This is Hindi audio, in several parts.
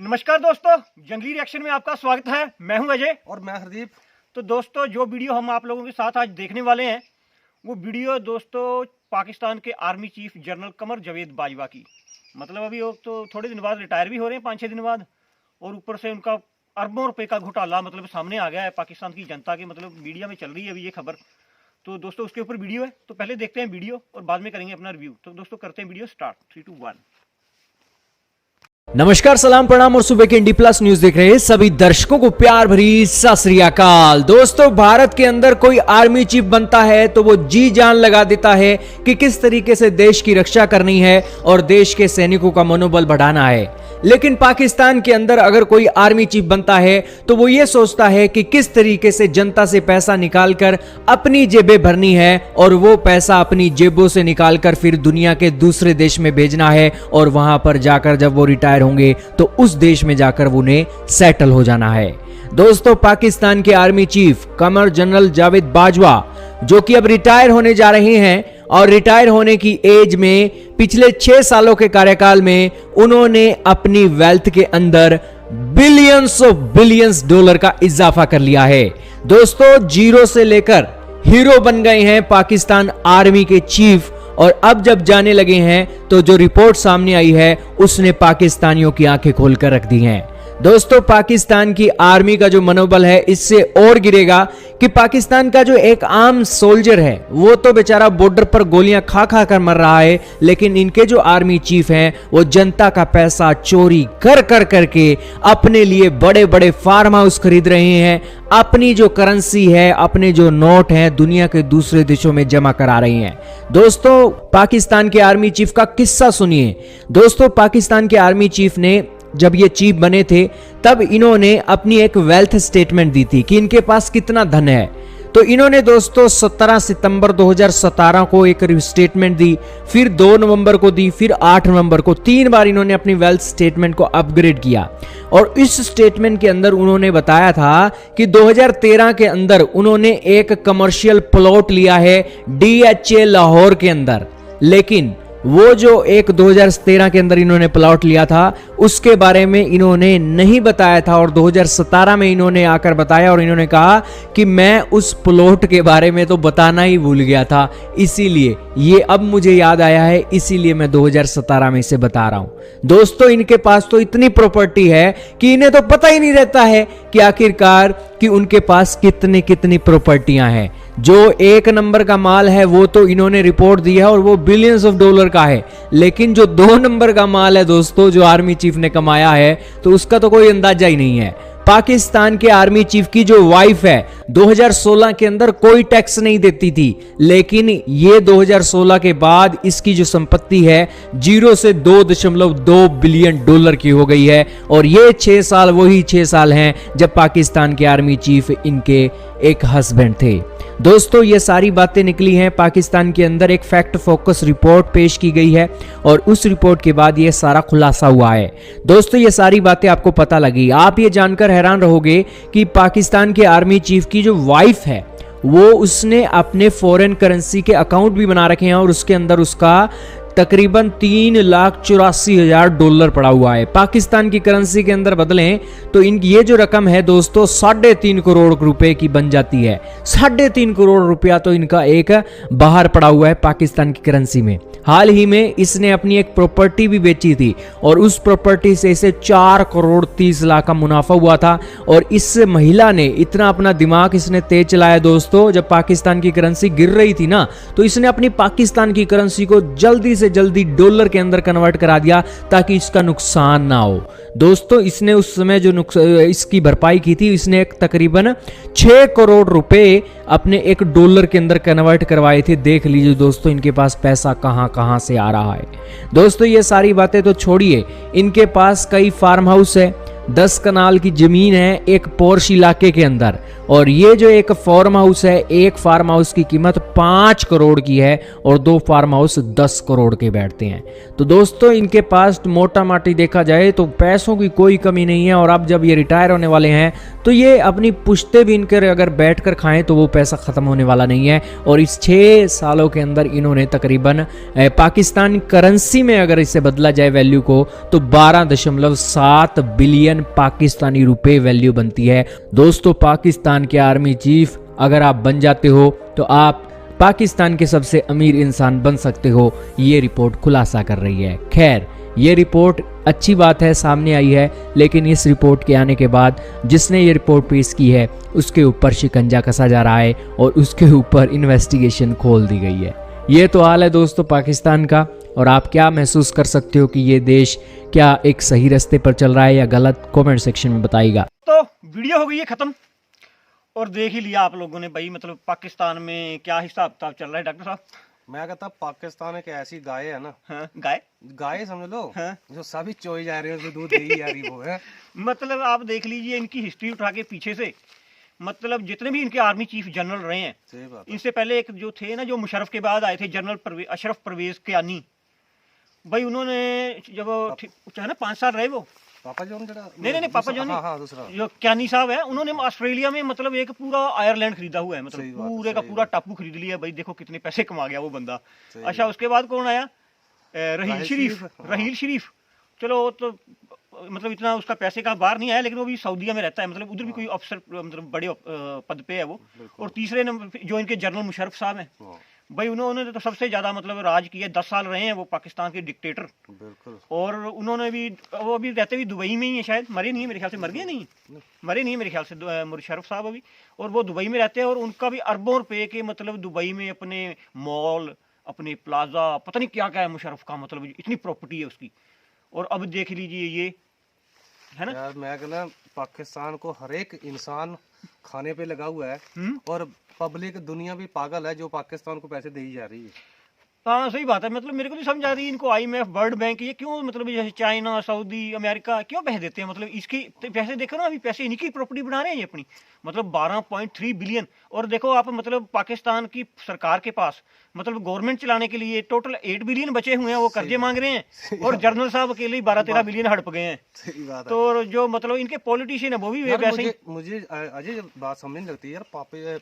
नमस्कार दोस्तों, जंगली रिएक्शन में आपका स्वागत है। मैं हूं अजय और मैं हरदीप। तो दोस्तों, जो वीडियो हम आप लोगों के साथ आज देखने वाले हैं वो वीडियो दोस्तों पाकिस्तान के army chief general Qamar Javed Bajwa की। मतलब अभी वो तो थोड़े दिन बाद रिटायर भी हो रहे हैं, 5-6 दिन बाद, और ऊपर से उनका अरबों रुपए का घोटाला मतलब सामने आ गया है पाकिस्तान की जनता के, मतलब मीडिया में चल रही है अभी ये खबर। तो दोस्तों उसके ऊपर वीडियो है, तो पहले देखते हैं वीडियो और बाद में करेंगे अपना रिव्यू। तो दोस्तों करते हैं वीडियो स्टार्ट। 3, 2, 1। नमस्कार, सलाम, प्रणाम और सुबह के इंडी प्लस न्यूज देख रहे हैं सभी दर्शकों को प्यार भरी सत श्री अकाल। दोस्तों, भारत के अंदर कोई आर्मी चीफ बनता है तो वो जी जान लगा देता है कि किस तरीके से देश की रक्षा करनी है और देश के सैनिकों का मनोबल बढ़ाना है। लेकिन पाकिस्तान के अंदर अगर कोई आर्मी चीफ बनता है तो वो ये सोचता है कि किस तरीके से जनता से पैसा निकालकर अपनी जेबें भरनी है और वो पैसा अपनी जेबों से निकालकर फिर दुनिया के दूसरे देश में भेजना है और वहां पर जाकर जब वो रिटायर होंगे तो उस देश में जाकर उन्हें सेटल हो जाना है। दोस्तों, पाकिस्तान के आर्मी चीफ कमर जनरल जावेद बाजवा जो कि अब रिटायर होने जा रहे हैं और रिटायर होने की एज में पिछले 6 सालों के कार्यकाल में उन्होंने अपनी वेल्थ के अंदर बिलियंस डॉलर का इजाफा कर लिया है। दोस्तों, जीरो से लेकर हीरो बन गए हैं पाकिस्तान आर्मी के चीफ, और अब जब जाने लगे हैं तो जो रिपोर्ट सामने आई है उसने पाकिस्तानियों की आंखें खोलकर रख दी हैं। दोस्तों, पाकिस्तान की आर्मी का जो मनोबल है इससे और गिरेगा कि पाकिस्तान का जो एक आम सोल्जर है वो तो बेचारा बॉर्डर पर गोलियां खा खा कर मर रहा है, लेकिन इनके जो आर्मी चीफ हैं वो जनता का पैसा चोरी कर कर करके अपने लिए बड़े बड़े फार्म हाउस खरीद रहे हैं, अपनी जो करेंसी है, अपने जो नोट हैं दुनिया के दूसरे देशों में जमा करा रही हैं। दोस्तों, पाकिस्तान के आर्मी चीफ का किस्सा सुनिए। दोस्तों, पाकिस्तान के आर्मी चीफ ने जब ये चीफ बने थे तब इन्होंने अपनी एक वेल्थ स्टेटमेंट दी थी कि इनके पास कितना धन है। तो इन्होंने दोस्तों 17 सितंबर 2017 को एक स्टेटमेंट दी, फिर 2 नवंबर को दी, फिर 8 नवंबर को। 3 बार इन्होंने अपनी वेल्थ स्टेटमेंट को अपग्रेड किया और इस स्टेटमेंट के अंदर उन्होंने बताया था कि 2013 के अंदर उन्होंने एक कमर्शियल प्लॉट लिया है DHA लाहौर के अंदर, लेकिन वो जो एक 2013 के अंदर इन्होंने प्लॉट लिया था उसके बारे में इन्होंने नहीं बताया था और 2017 में इन्होंने आकर बताया और इन्होंने कहा कि मैं उस प्लॉट के बारे में तो बताना ही भूल गया था, इसीलिए ये अब मुझे याद आया है, इसीलिए मैं 2017 में इसे बता रहा हूं। दोस्तों, इनके पास तो इतनी प्रॉपर्टी है कि इन्हें तो पता ही नहीं रहता है कि आखिरकार कि उनके पास कितनी प्रॉपर्टियां हैं। जो 1 नंबर का माल है वो तो इन्होंने रिपोर्ट दी है और वो बिलियंस ऑफ डॉलर का है, लेकिन जो 2 नंबर का माल है दोस्तों जो आर्मी चीफ ने कमाया है तो उसका तो कोई अंदाजा ही नहीं है। पाकिस्तान के आर्मी चीफ की जो वाइफ है 2016 के अंदर कोई टैक्स नहीं देती थी, लेकिन ये 2016 के बाद इसकी जो संपत्ति है 0 से 2.2 बिलियन डॉलर की हो गई है और ये 6 साल वही 6 साल हैं जब पाकिस्तान के आर्मी चीफ इनके एक हस्बैंड थे। दोस्तों, ये सारी बातें निकली हैं पाकिस्तान के अंदर, एक फैक्ट फोकस रिपोर्ट पेश की गई है और उस रिपोर्ट के बाद ये सारा खुलासा हुआ है। दोस्तों, ये सारी बातें आपको पता लगी, आप ये जानकर हैरान रहोगे कि पाकिस्तान के आर्मी चीफ की जो वाइफ है वो उसने अपने फॉरेन करेंसी के अकाउंट भी बना रखे हैं और उसके अंदर उसका तकरीबन 3,84,000 डॉलर पड़ा हुआ है। पाकिस्तान की करेंसी के अंदर बदलें तो ये जो रकम है दोस्तों 3.5 करोड़ रुपए की बन जाती है। 3.5 करोड़ रुपया तो इनका एक बाहर पड़ा हुआ है पाकिस्तान की करेंसी में। हाल ही में इसने अपनी एक प्रॉपर्टी भी बेची थी और उस प्रॉपर्टी से इसे 4 करोड़ 30 लाख का मुनाफा हुआ था और इस महिला ने इतना अपना दिमाग इसने तेज चलाया दोस्तों, जब पाकिस्तान की करेंसी गिर रही थी ना तो इसने अपनी पाकिस्तान की करेंसी को जल्दी से जल्दी डॉलर के अंदर कन्वर्ट करा दिया ताकि इसका नुकसान ना हो। दोस्तों, इसने उस समय जो इसकी भरपाई की थी, इसने एक तकरीबन 6 करोड़ रुपए अपने एक डॉलर के अंदर कन्वर्ट करवाए थे। देख लीजिए दोस्तों इनके पास पैसा कहां से आ रहा है। दोस्तों, ये सारी बातें तो छोड़िए, इनके पास कई फार्म हाउस है, 10 कनाल की जमीन है एक पोर्श इलाके के अंदर और ये जो एक फार्म हाउस है, एक फार्म हाउस की कीमत 5 करोड़ की है और 2 फार्म हाउस 10 करोड़ के बैठते हैं। तो दोस्तों इनके पास मोटा माटी देखा जाए तो पैसों की कोई कमी नहीं है। और अब जब ये रिटायर होने वाले हैं तो ये अपनी पुश्ते भी इनकर अगर बैठ कर खाएं तो वो पैसा ख़त्म होने वाला नहीं है। और इस 6 सालों के अंदर इन्होंने तकरीबन पाकिस्तान करेंसी में अगर इसे बदला जाए वैल्यू को तो 12.7 बिलियन पाकिस्तानी रुपए वैल्यू बनती है। दोस्तों पाकिस्तान के आर्मी चीफ अगर आप बन जाते हो तो आप पाकिस्तान के सबसे अमीर इंसान बन सकते हो, ये रिपोर्ट खुलासा कर रही है। खैर ये रिपोर्ट अच्छी बात है सामने आई है, लेकिन इस रिपोर्ट के आने के बाद जिसने ये रिपोर्ट पेश की है उसके ऊपर शिकंजा कसा जा रहा है और उसके ऊपर इन्वेस्टिगेशन खोल दी गई है। ये तो हाल है दोस्तों पाकिस्तान का। और आप क्या महसूस कर सकते हो कि ये देश क्या एक सही रास्ते पर चल रहा है या गलत, कमेंट सेक्शन में बताइएगा। तो वीडियो हो गई है खत्म और देख ही लिया आप लोगों ने भाई, मतलब पाकिस्तान में क्या हिसाब किताब चल रहा है डॉक्टर साहब। मैं कहता पाकिस्तान एक ऐसी गाय है ना, हाँ, गाय समझ लो, हाँ। जो सभी चोई जा रहे हो, दूध दे जा रही वो है। मतलब आप देख लीजिए इनकी हिस्ट्री उठा के पीछे से, मतलब जितने भी इनके आर्मी चीफ जनरल रहे हैं, सही बात है। इनसे पहले एक जो थे ना, जो मुशर्रफ के बाद आए थे, जनरल अशरफ परवेज कियानी भाई, उन्होंने जब चाहे ना 5 साल रहे वो पापा जॉन जरा नहीं पापा जॉन हाँ, दूसरा जो कियानी साहब है, उन्होंने ऑस्ट्रेलिया में मतलब एक पूरा आयरलैंड खरीदा हुआ है, मतलब पूरे का पूरा टापू खरीद लिया भाई। देखो कितने पैसे कमा गया वो बंदा। अच्छा उसके बाद कौन आया? रहील शरीफ। चलो तो मतलब इतना उसका पैसे का बाहर नहीं आया, लेकिन वो भी सऊदीया में रहता है, मतलब उधर भी कोई अफसर मतलब बड़े पद पे है वो। और तीसरे नंबर जो इनके जनरल मुशर्रफ साहब हैं भाई, उन्होंने तो सबसे ज्यादा मतलब राज किया, 10 साल रहे हैं वो पाकिस्तान के डिक्टेटर। बिल्कुल। और उन्होंने भी, वो अभी रहते भी दुबई में ही है, शायद मरे नहीं है मेरे ख्याल से, मर गए नहीं, मरे नहीं है मेरे ख्याल से मुशर्रफ साहब अभी। और वो दुबई में रहते हैं और उनका भी अरबों रुपए के मतलब दुबई में अपने मॉल, अपने प्लाजा, पता नहीं क्या क्या है मुशर्रफ का, मतलब इतनी प्रॉपर्टी है उसकी। और अब देख लीजिए ये है ना यार, मैं कहना पाकिस्तान को हर एक इंसान खाने पे लगा हुआ है और पब्लिक दुनिया भी पागल है जो पाकिस्तान को पैसे दे ही जा रही है। हाँ सही बात है। मतलब मेरे को नहीं समझ आ रही इनको, IMF, वर्ल्ड बैंक, ये क्यों मतलब जैसे चाइना, सऊदी, अमेरिका क्यों पैसे देते हैं? मतलब इसके पैसे देखो ना, अभी पैसे इन्हीं की प्रॉपर्टी बना रहे हैं ये अपनी, मतलब 12.3 बिलियन। और देखो आप मतलब पाकिस्तान की सरकार के पास मतलब गवर्नमेंट चलाने के लिए टोटल 8 बिलियन बचे हुए हैं, वो कर्जे मांग रहे हैं। और जनरल साहब अकेले ही 12-13 बिलियन हड़प गए हैं। सही बात है। तो जो मतलब इनके पॉलिटिशियन है वो भी वैसे ही। मुझे अजय बात समझ लगती है यार,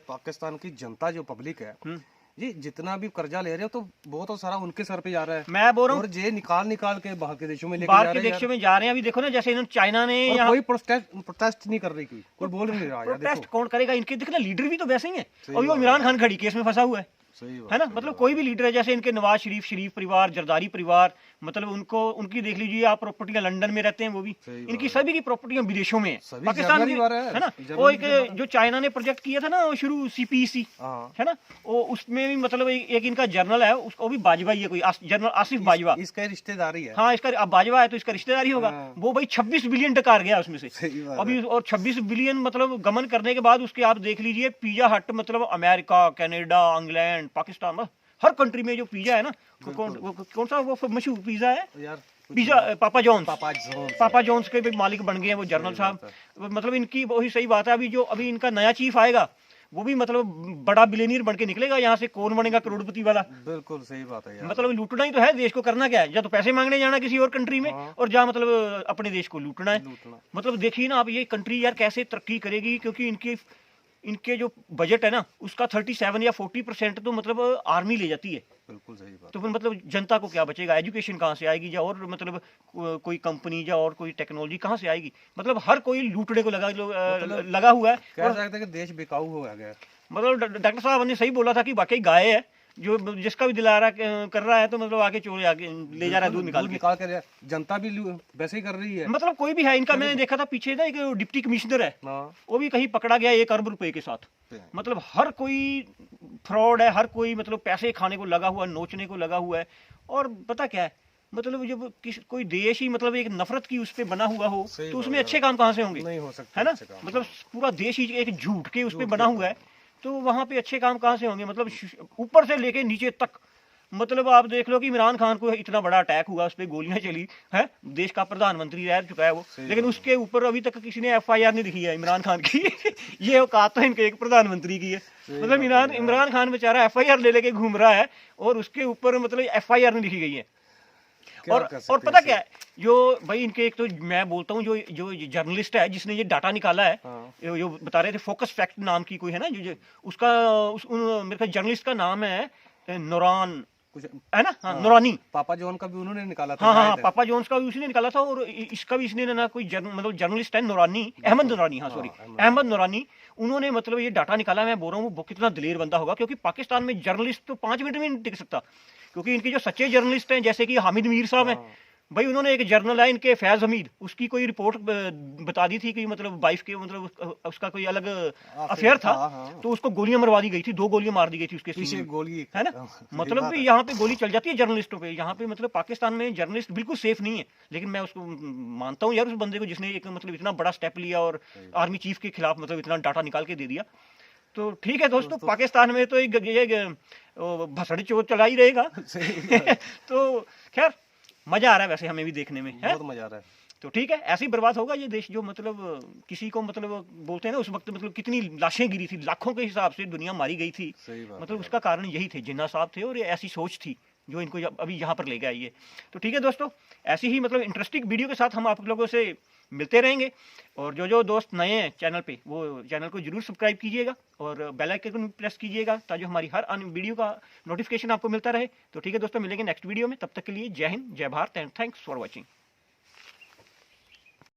पाकिस्तान की जनता जो पब्लिक है जी, जितना भी कर्जा ले रहे हो तो वो तो सारा उनके सर पे जा रहा है। मैं बोल रहा हूँ, और जे निकाल के बाहर के देशों में लेके बाहर के देशों में जा रहे हैं। अभी देखो ना, जैसे इन्होंने चाइना ने यहाँ कोई प्रोटेस्ट नहीं कर रही, कोई बोल नहीं रहा। प्रोटेस्ट कौन करेगा? इनके देखना लीडर भी तो वैसे ही है। और वो इमरान खान खड़ी केस में फंसा हुआ है, है ना। मतलब कोई भी लीडर है, जैसे इनके नवाज शरीफ परिवार, जरदारी परिवार, मतलब उनकी देख लीजिए आप, प्रॉपर्टियां लंदन में रहते हैं वो भी, इनकी सभी की प्रॉपर्टियां विदेशों में है, पाकिस्तान में है ना। वो एक जो चाइना ने प्रोजेक्ट किया था ना वो शुरू, CPEC है ना, वो उसमें भी मतलब एक इनका जर्नल है, उसको भी बाजवा ही है, कोई जनरल आसिफ बाजवा, इसका रिश्तेदारी है। हाँ, इसका अब बाजवा है तो इसका रिश्तेदारी होगा। वो भाई 26 बिलियन डकार गया उसमें से अभी। और 26 बिलियन मतलब गमन करने के बाद उसके आप देख लीजिए पिज्जा हट, मतलब अमेरिका, कनाडा, इंग्लैंड, पाकिस्तान, हर कंट्री में जो पिज्जा है ना, कौन सा वो मशहूर पिज्जा है यार, पिज्जा पापा जॉन्स के भी मालिक बन गए हैं वो जनरल साहब। मतलब इनकी वही सही बात है। अभी इनका नया चीफ आएगा वो भी मतलब बड़ा बिलियनियर बन के निकलेगा यहाँ से। कौन बनेगा करोड़पति वाला? बिल्कुल सही बात है यार। मतलब लूटना ही तो है देश को, करना क्या है? या तो पैसे मांगने जाना किसी और कंट्री में, और जहाँ मतलब अपने देश को लूटना है। मतलब देखिए ना आप, ये कंट्री यार कैसे तरक्की करेगी, क्योंकि इनके जो बजट है ना उसका 37 या 40% तो मतलब आर्मी ले जाती है। बिल्कुल सही बात। तो फिर मतलब जनता को क्या बचेगा? एजुकेशन कहाँ से आएगी? या और मतलब कोई कंपनी या और कोई टेक्नोलॉजी कहाँ से आएगी? मतलब हर कोई लूटने को लगा हुआ है। कह सकते हैं कि देश बिकाऊ हो गया। मतलब डॉक्टर साहब ने सही बोला था कि वाकई गाय है, जो जिसका भी दिलारा कर रहा है तो मतलब आके चोर आगे ले जा रहा है, दूध निकाल के। जनता भी वैसे ही कर रही है। मतलब कोई भी है इनका, मैंने देखा था पीछे ना, एक डिप्टी कमिश्नर है, वो भी कहीं पकड़ा गया 1 अरब रुपए के साथ। मतलब हर कोई फ्रॉड है, हर कोई मतलब पैसे खाने को लगा हुआ है, नोचने को लगा हुआ है। और पता क्या है, मतलब जब कोई देश ही मतलब एक नफरत की उस पे बना हुआ हो तो उसमें अच्छे काम कहाँ से होंगे? नहीं हो सकते, है ना। मतलब पूरा देश ही एक झूठ के उस पे बना हुआ है, तो वहां पे अच्छे काम कहाँ से होंगे? मतलब ऊपर से लेके नीचे तक मतलब आप देख लो कि इमरान खान को इतना बड़ा अटैक हुआ, उस पर गोलियां चली है, देश का प्रधानमंत्री रह चुका है वो, लेकिन उसके ऊपर अभी तक किसी ने FIR नहीं लिखी है इमरान खान की। ये औकात तो इनके एक प्रधानमंत्री की है। मतलब इमरान खान बेचारा FIR ले लेके घूम रहा है और उसके ऊपर मतलब FIR नहीं लिखी गई है। और पता क्या है, जो भाई इनके एक तो मैं बोलता हूँ, जो जर्नलिस्ट है जिसने ये डाटा निकाला है, जो बता रहे थे फोकस फैक्ट नाम की कोई है ना, जो उसका मेरे ख्याल जर्नलिस्ट का नाम है नूरान कुछ है ना, हाँ, नूरानी। पापा जॉन का भी उन्होंने निकाला था। हाँ, पापा जॉन्स का भी उसी ने निकाला था, और इसका भी इसने ना कोई मतलब जर्नलिस्ट है नूरानी, अहमद नूरानी, हाँ सॉरी, अहमद नूरानी, उन्होंने मतलब ये डाटा निकाला। मैं बोल रहा हूँ वो कितना दिलेर बंदा होगा, क्योंकि पाकिस्तान में जर्नलिस्ट तो 5 मिनट में नहीं टिक सकता, क्योंकि इनके जो सच्चे जर्नलिस्ट हैं जैसे कि हामिद मीर साहब हैं, भाई उन्होंने एक जर्नल है इनके फैज हमीद, उसकी कोई रिपोर्ट बता दी थी कि मतलब वाइफ के मतलब उसका कोई अलग अफेयर था, तो उसको गोलियां मरवा दी गई थी, 2 गोलियां मार दी गई थी उसके पीछे गोली है ना। मतलब भी यहाँ पे गोली चल जाती है जर्नलिस्टों पे, यहाँ पे मतलब पाकिस्तान में जर्नलिस्ट बिल्कुल सेफ नहीं है। लेकिन मैं उसको मानता हूँ यार, उस बंदे को जिसने एक मतलब इतना बड़ा स्टेप लिया और आर्मी चीफ के खिलाफ मतलब इतना डाटा निकाल के दे दिया। तो ठीक है दोस्तों, पाकिस्तान में तो ये भसड़ चोर चला ही रहेगा। तो खैर मजा आ रहा है वैसे हमें भी देखने में, बहुत मजा आ रहा है। तो ठीक है, ऐसे ही बर्बाद होगा ये देश, जो मतलब किसी को मतलब बोलते हैं ना, उस वक्त मतलब कितनी लाशें गिरी थी, लाखों के हिसाब से दुनिया मारी गई थी, मतलब उसका कारण यही थे, जिन्ना साहब थे, और ये ऐसी सोच थी जो इनको अभी यहाँ पर ले गए ये। तो ठीक है दोस्तों, ऐसी ही मतलब इंटरेस्टिंग वीडियो के साथ हम आप लोगों से मिलते रहेंगे, और जो दोस्त नए हैं चैनल पे वो चैनल को जरूर सब्सक्राइब कीजिएगा और बेल आइकन प्रेस कीजिएगा, ताकि हमारी हर अन्य वीडियो का नोटिफिकेशन आपको मिलता रहे। तो ठीक है दोस्तों, मिलेंगे नेक्स्ट वीडियो में, तब तक के लिए जय हिंद, जय Bharat and thanks for watching.